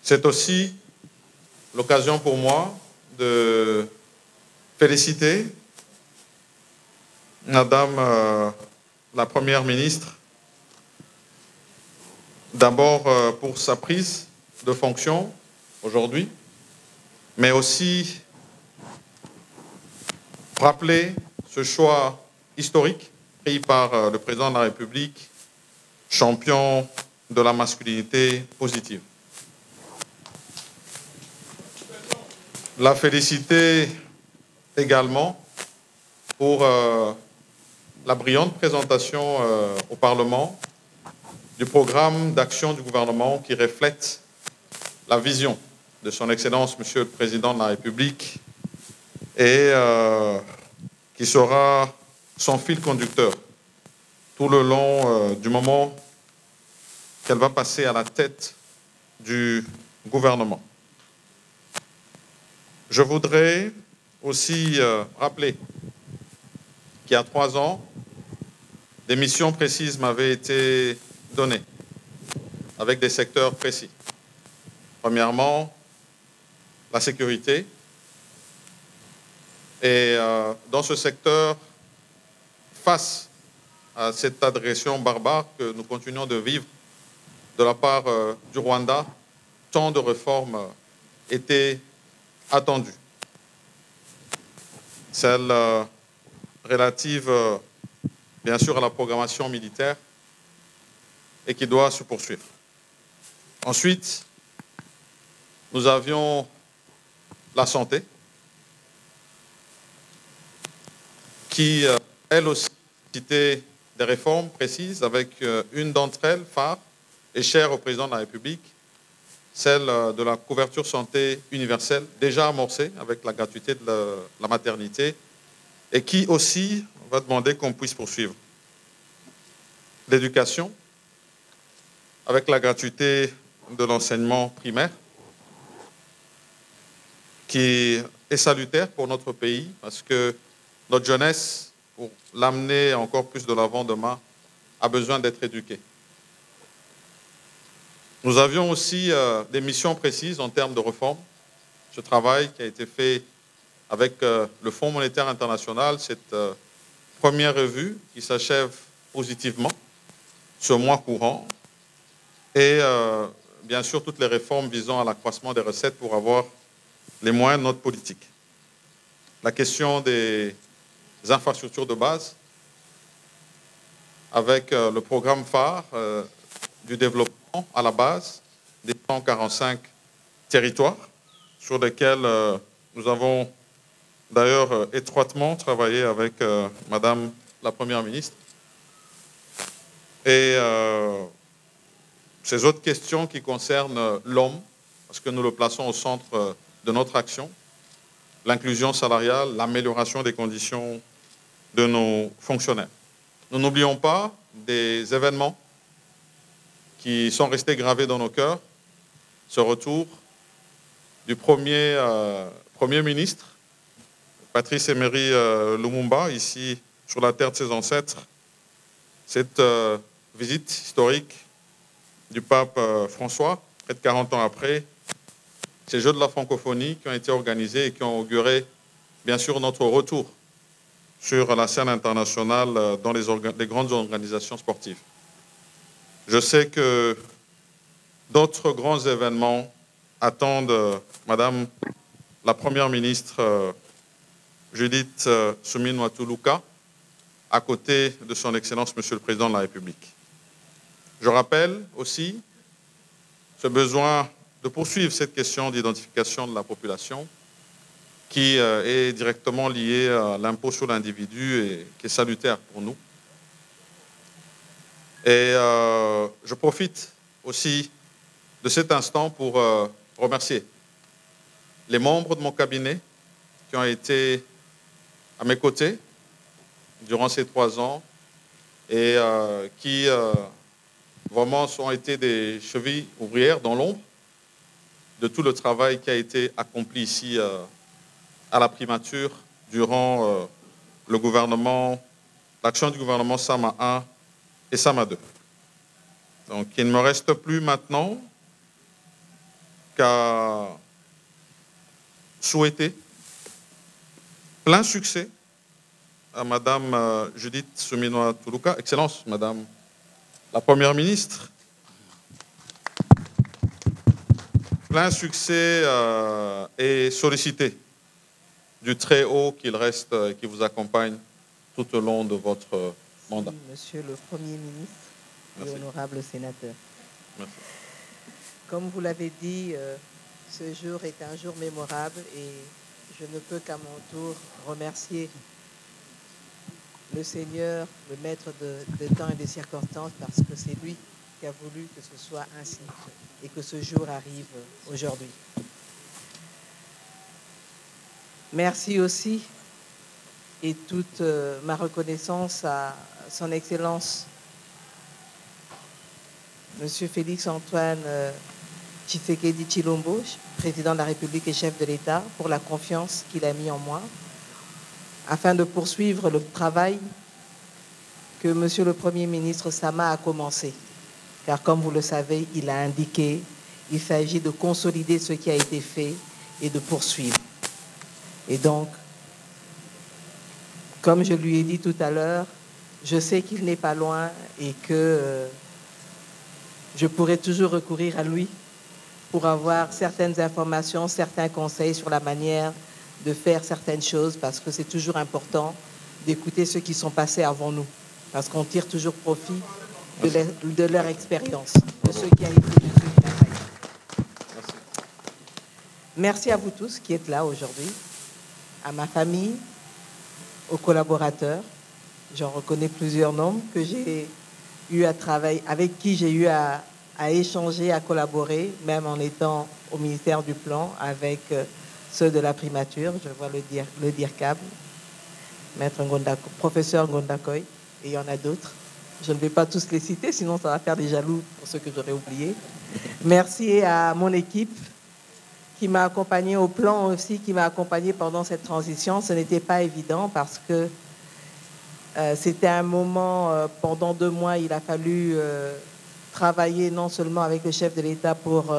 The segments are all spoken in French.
C'est aussi l'occasion pour moi de féliciter Madame la Première ministre, d'abord pour sa prise de fonction aujourd'hui, mais aussi rappeler ce choix historique pris par le président de la République, champion de la masculinité positive. La féliciter également pour la brillante présentation au Parlement du programme d'action du gouvernement qui reflète la vision de son Excellence, Monsieur le Président de la République, et qui sera son fil conducteur tout le long du moment qu'elle va passer à la tête du gouvernement. Je voudrais aussi rappeler qu'il y a 3 ans, des missions précises m'avaient été données, avec des secteurs précis. Premièrement, la sécurité. Et dans ce secteur, face à cette agression barbare que nous continuons de vivre de la part du Rwanda, tant de réformes étaient attendues. Celle relative, bien sûr, à la programmation militaire et qui doit se poursuivre. Ensuite, nous avions la santé, qui, elle aussi, citait des réformes précises, avec une d'entre elles, phare, et chère au président de la République, celle de la couverture santé universelle, déjà amorcée avec la gratuité de la maternité, et qui aussi va demander qu'on puisse poursuivre. L'éducation, avec la gratuité de l'enseignement primaire, qui est salutaire pour notre pays, parce que notre jeunesse, pour l'amener encore plus de l'avant demain, a besoin d'être éduquée. Nous avions aussi des missions précises en termes de réforme. Ce travail qui a été fait avec le Fonds monétaire international, cette première revue qui s'achève positivement ce mois courant, et bien sûr toutes les réformes visant à l'accroissement des recettes pour avoir les moyens de notre politique. La question des infrastructures de base, avec le programme phare du développement à la base des 145 territoires sur lesquels nous avons d'ailleurs étroitement travaillé avec Madame la Première ministre. Et ces autres questions qui concernent l'homme, parce que nous le plaçons au centre de notre action, l'inclusion salariale, l'amélioration des conditions de nos fonctionnaires. Nous n'oublions pas des événements qui sont restés gravés dans nos cœurs, ce retour du premier ministre, Patrice Emery Lumumba, ici sur la terre de ses ancêtres, cette visite historique du pape François, près de 40 ans après, ces Jeux de la francophonie qui ont été organisés et qui ont auguré, bien sûr, notre retour sur la scène internationale dans les grandes organisations sportives. Je sais que d'autres grands événements attendent Madame la Première ministre Judith Suminwa Tuluka, à côté de son Excellence Monsieur le Président de la République. Je rappelle aussi ce besoin de poursuivre cette question d'identification de la population qui est directement liée à l'impôt sur l'individu et qui est salutaire pour nous. Et je profite aussi de cet instant pour remercier les membres de mon cabinet qui ont été à mes côtés durant ces 3 ans et qui vraiment ont été des chevilles ouvrières dans l'ombre de tout le travail qui a été accompli ici à la primature durant le gouvernement, l'action du gouvernement Sama 1 et Sama 2. Donc il ne me reste plus maintenant qu'à souhaiter plein succès à Madame Judith Suminwa Tuluka, Excellence, Madame la Première ministre. Plein succès et sollicité du très haut qu'il reste et qui vous accompagne tout au long de votre mandat. Monsieur le Premier ministre et honorable sénateur. Merci. Comme vous l'avez dit, ce jour est un jour mémorable et je ne peux qu'à mon tour remercier le Seigneur, le maître des temps et des circonstances, parce que c'est lui qui a voulu que ce soit ainsi et que ce jour arrive aujourd'hui. Merci aussi et toute ma reconnaissance à son Excellence, Monsieur Félix Antoine Tshisekedi Tshilombo, président de la République et chef de l'État, pour la confiance qu'il a mis en moi, afin de poursuivre le travail que Monsieur le Premier ministre Sama a commencé. Car comme vous le savez, il a indiqué, il s'agit de consolider ce qui a été fait et de poursuivre. Et donc, comme je lui ai dit tout à l'heure, je sais qu'il n'est pas loin et que je pourrai toujours recourir à lui pour avoir certaines informations, certains conseils sur la manière de faire certaines choses, parce que c'est toujours important d'écouter ceux qui sont passés avant nous, parce qu'on tire toujours profit de leur expérience, de ceux qui ont été, de ceux qui ont. Merci à vous tous qui êtes là aujourd'hui, à ma famille, aux collaborateurs. J'en reconnais plusieurs noms que j'ai eu à travailler, avec qui j'ai eu à échanger, à collaborer, même en étant au ministère du Plan, avec ceux de la primature. Je vois le DIRCAB, Maître Ngondako, professeur Ngondakoy, et il y en a d'autres. Je ne vais pas tous les citer, sinon ça va faire des jaloux pour ceux que j'aurais oubliés. Merci à mon équipe qui m'a accompagné au plan aussi, qui m'a accompagné pendant cette transition. Ce n'était pas évident parce que c'était un moment, pendant 2 mois, il a fallu travailler non seulement avec le chef de l'État pour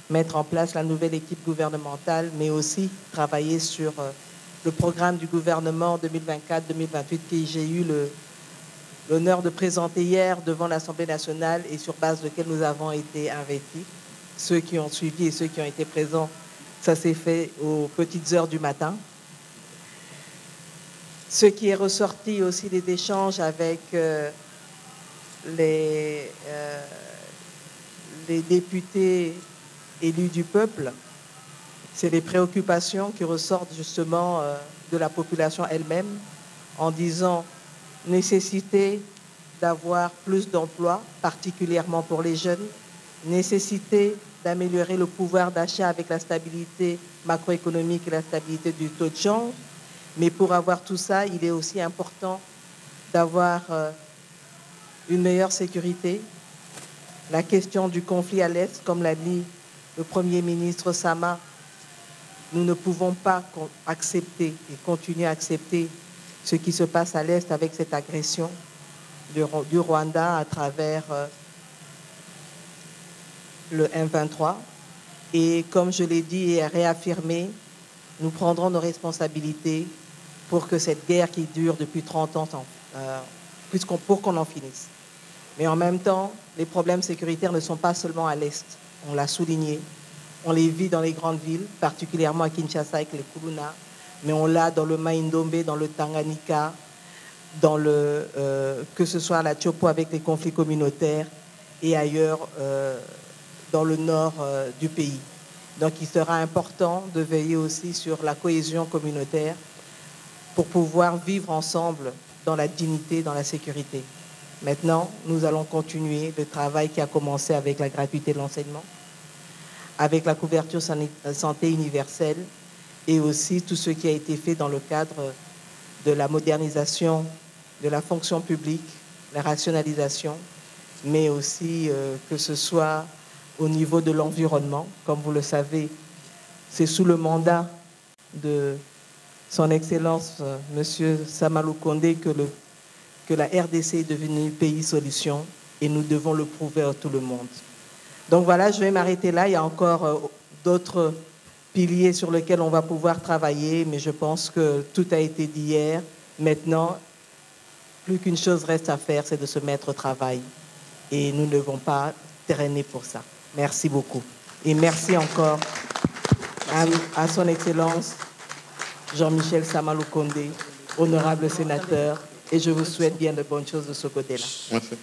mettre en place la nouvelle équipe gouvernementale, mais aussi travailler sur le programme du gouvernement 2024-2028 que j'ai eu l'honneur de présenter hier devant l'Assemblée nationale et sur base duquel nous avons été investis. Ceux qui ont suivi et ceux qui ont été présents, ça s'est fait aux petites heures du matin. Ce qui est ressorti aussi des échanges avec les députés élus du peuple, c'est les préoccupations qui ressortent justement de la population elle-même, en disant nécessité d'avoir plus d'emplois, particulièrement pour les jeunes, nécessité d'améliorer le pouvoir d'achat avec la stabilité macroéconomique et la stabilité du taux de change. Mais pour avoir tout ça, il est aussi important d'avoir une meilleure sécurité. La question du conflit à l'Est, comme l'a dit le Premier ministre Sama, nous ne pouvons pas accepter et continuer à accepter ce qui se passe à l'Est avec cette agression du Rwanda à travers le M23. Et comme je l'ai dit et réaffirmé, nous prendrons nos responsabilités pour que cette guerre qui dure depuis 30 ans, pour qu'on en finisse. Mais en même temps, les problèmes sécuritaires ne sont pas seulement à l'Est. On l'a souligné. On les vit dans les grandes villes, particulièrement à Kinshasa avec les Kuluna, mais on l'a dans le Maïndombe, dans le Tanganyika, que ce soit à la Tchopo avec les conflits communautaires et ailleurs dans le nord du pays. Donc il sera important de veiller aussi sur la cohésion communautaire pour pouvoir vivre ensemble dans la dignité, dans la sécurité. Maintenant, nous allons continuer le travail qui a commencé avec la gratuité de l'enseignement, avec la couverture santé universelle et aussi tout ce qui a été fait dans le cadre de la modernisation de la fonction publique, la rationalisation, mais aussi que ce soit au niveau de l'environnement. Comme vous le savez, c'est sous le mandat de son Excellence, Monsieur Samalou Kondé, que la RDC est devenue pays solution et nous devons le prouver à tout le monde. Donc voilà, je vais m'arrêter là. Il y a encore d'autres piliers sur lesquels on va pouvoir travailler, mais je pense que tout a été dit hier. Maintenant, plus qu'une chose reste à faire, c'est de se mettre au travail. Et nous ne devons pas traîner pour ça. Merci beaucoup. Et merci encore à son Excellence Jean-Michel Samalou Condé, honorable sénateur, et je vous souhaite bien de bonnes choses de ce côté-là. Merci.